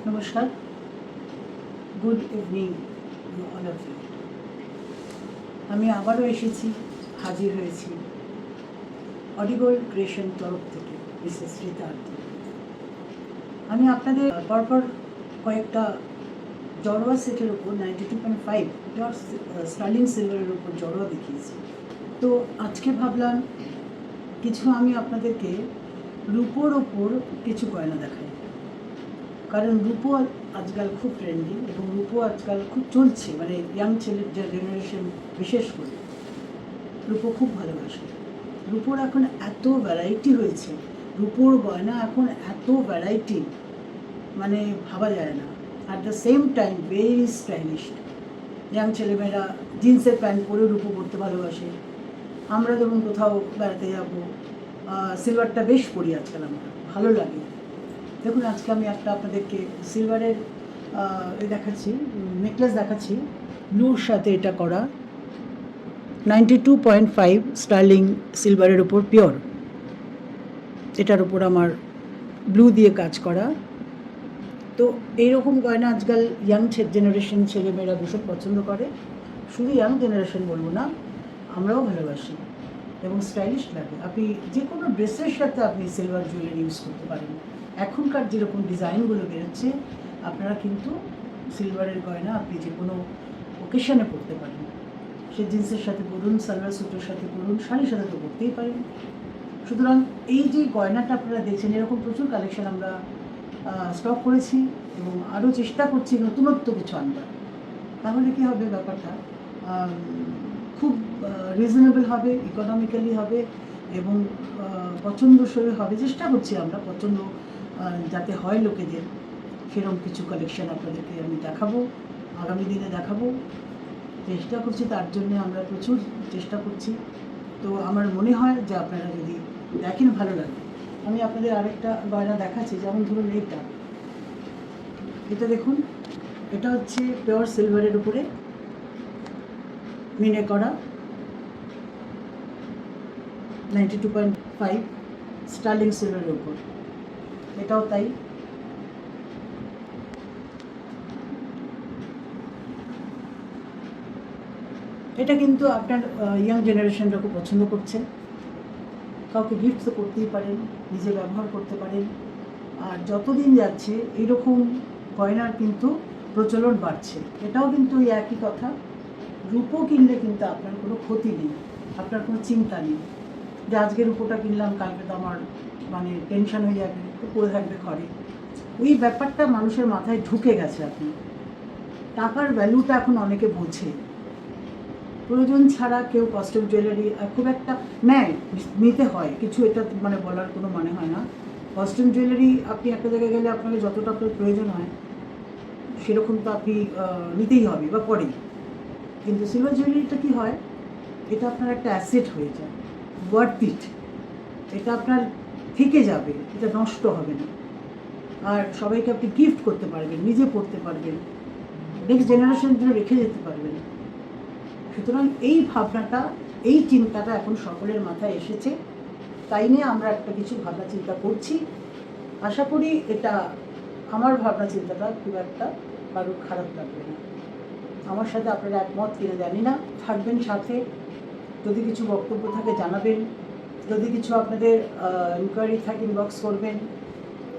নমস্কার, good evening all of you. আমি আবারও এসেছি, হাজির হয়েছি অডিবল ক্রিয়েশন তরফ থেকে মিসেস রীতা আরতি। আমি আপনাদের পরপর কয়েকটা জড়োয়া সেটের উপর 92.5 পিওর স্টার্লিং সিলভারের উপর জড়োয়া দেখিয়েছি। তো আজকে ভাবলাম কিছু আমি আপনাদেরকে রূপোর ওপর কিছু গয়না দেখাই, কারণ রূপো আজকাল খুব ট্রেন্ডিং এবং রূপো আজকাল খুব চলছে, মানে ইয়াং জেনারেশন বিশেষ করে রূপো খুব ভালোবাসে। রূপোর এখন এত ভ্যারাইটি হয়েছে, রূপোর গয়না এখন এত ভ্যারাইটি মানে ভাবা যায় না। At the same time very stylish. Young ছেলেমেয়েরা জিন্সের প্যান্ট পরে রূপো পরতে ভালোবাসে। আমরা যখন কোথাও বেড়াতে যাব সিলভারটা বেশ পরি আজকাল, আমরা ভালো লাগে। দেখুন, আজকে আমি একটা আপনাদেরকে সিলভারের দেখাচ্ছি, নেকলেস দেখাচ্ছি, ব্লুর সাথে এটা করা 92.5 স্টার্লিং সিলভারের উপর পিওর। এটার উপর আমার ব্লু দিয়ে কাজ করা। তো এইরকম গয়না আজকাল ইয়াং জেনারেশন ছেলেমেয়েরা ভীষণ পছন্দ করে। শুধু ইয়াং জেনারেশন বলবো না, আমরাও ভালোবাসি এবং স্টাইলিশ লাগে। আপনি যে কোনো ড্রেসের সাথে আপনি সিলভার জুয়েলারি ইউজ করতে পারেন। এখনকার যেরকম ডিজাইনগুলো বেরোচ্ছে, আপনারা কিন্তু সিলভারের গয়না আপনি যে কোনো ওকেশনে পরতে পারেন। সে জিন্সের সাথে পরুন, সালোয়ার স্যুটের সাথে পরুন, শাড়ির সাথে তো পরতেই পারেন। সুতরাং এই যে গয়নাটা আপনারা দেখছেন, এরকম প্রচুর কালেকশন আমরা স্টক করেছি এবং আরও চেষ্টা করছি নতুনত্ব কিছু আনবার। তাহলে কী হবে, ব্যাপারটা খুব রিজনেবল হবে, ইকোনমিক্যালি হবে এবং পছন্দসই হবে। চেষ্টা করছি আমরা পছন্দ যাতে হয় লোকেদের, সেরকম কিছু কালেকশন আপনাদেরকে আমি দেখাবো, আগামী দিনে দেখাবো। চেষ্টা করছি, তার জন্য আমরা প্রচুর চেষ্টা করছি। তো আমার মনে হয় যে আপনারা যদি দেখেন ভালো লাগে। আমি আপনাদের আরেকটা গয়না দেখাচ্ছি, যেমন ধরুন এটা দেখুন, এটা হচ্ছে পিওর সিলভারের উপরে মিনে করা 92.5 স্টার্লিং সিলভারের উপর। এটাও তাই। এটা কিন্তু আপনার ইয়াং জেনারেশনরা খুব পছন্দ করছে। কাউকে গিফট তো করতেই পারেন, নিজে ব্যবহার করতে পারেন। আর যতদিন যাচ্ছে এইরকম গয়নার কিন্তু প্রচলন বাড়ছে। এটাও কিন্তু ওই একই কথা, রূপো কিনলে কিন্তু আপনার কোনো ক্ষতি নেই, আপনার কোনো চিন্তা নেই যে আজকে রূপোটা কিনলাম, কালকে তো আমার মানে টেনশন হয়ে যাবে, তো পড়ে থাকবে ঘরে। ওই ব্যাপারটা মানুষের মাথায় ঢুকে গেছে। আপনি টাকার ভ্যালুটা এখন অনেকে বোঝে। প্রয়োজন ছাড়া কেউ কস্টিউম জুয়েলারি খুব একটা নেয়, নিতে হয় কিছু, এটা মানে বলার কোনো মানে হয় না। কস্টিউম জুয়েলারি আপনি একটা জায়গায় গেলে আপনাকে যতটা আপনার প্রয়োজন হয় সেরকম তো আপনি নিতেই হবে বা পরেই। কিন্তু সিলভার জুয়েলারিটা কী হয়, এটা আপনার একটা অ্যাসেট হয়ে যায়, ওয়ার্থ ইট। এটা আপনার থেকে যাবে, এটা নষ্ট হবে না। আর সবাইকে আপনি গিফট করতে পারবেন, নিজে পড়তে পারবেন, নেক্সট জেনারেশনের জন্য রেখে যেতে পারবেন। সুতরাং এই ভাবনাটা, এই চিন্তাটা এখন সকলের মাথায় এসেছে, তাই নিয়ে আমরা একটা কিছু ভাবনা চিন্তা করছি। আশা করি এটা আমার ভাবনা চিন্তাটা খুব একটা কারোর খারাপ লাগবে না। আমার সাথে আপনারা একমত কিনে জানি না, থাকবেন সাথে। যদি কিছু বক্তব্য থাকে জানাবেন, যদি কিছু আপনাদের ইনকোয়ারি থাকে ইনবক্স করবেন।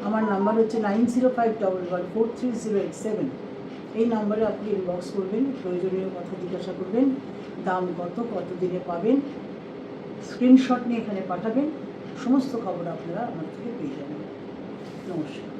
আমার নাম্বার হচ্ছে 9051143087। এই নাম্বারে আপনি ইনবক্স করবেন, প্রয়োজনীয় কথা জিজ্ঞাসা করবেন, দাম কত দিনে পাবেন, স্ক্রিনশট নিয়ে এখানে পাঠাবেন। সমস্ত খবর আপনারা আমার থেকে পেয়ে যাবেন। নমস্কার।